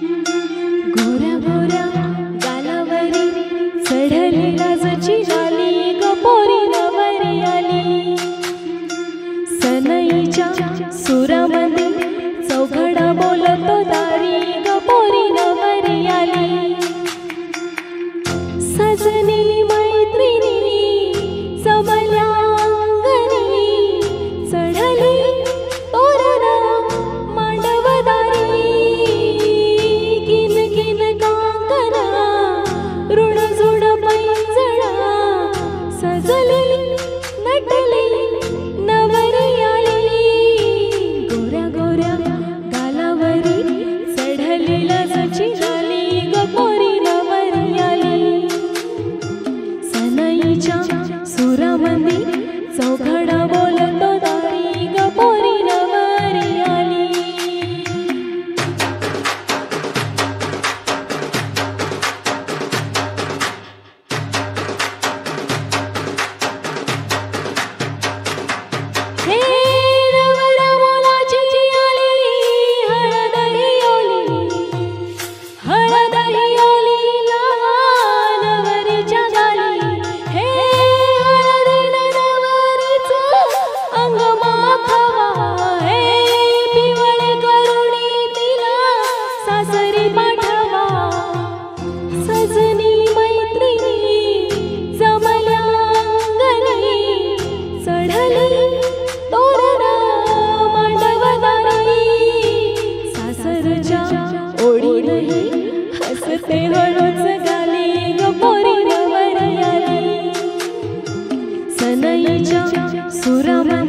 गोऱ्या गोऱ्या गालावरी चढली लाजची झाली गपोरी नवरी आली सनईच्या सुरामध्ये चौघडा बोलतो दारी गपोरी नवरी आली सजनी मैत्रिणी जमल्या अंगणी चढली तोरणा मांडवदारी किन किन कांकणा ऋणझुड पैंजणा सजली नटली नवरी आली गोऱ्या गोऱ्या गालावरी चढली लाजची झाली गपोरी नवरी आली सनईच्या सुरामध्ये चौघडा बोलतो दारी गपोरी नवरी आली हे नवरा मुलाची आलेली हळद ही ओली नवरीच्या गाली हे हळदीनं नवरीचं अंग माखवा हे पिवळे करुणी तिला सासरी पाठवा सजनी मैत्रिणी जमल्या अंगणी चढली तोरणा मांडवदारी सासरच्या ओढीनही हसते हळूच गाली गपोरी नवरी आली सनईच्या सुरामध्ये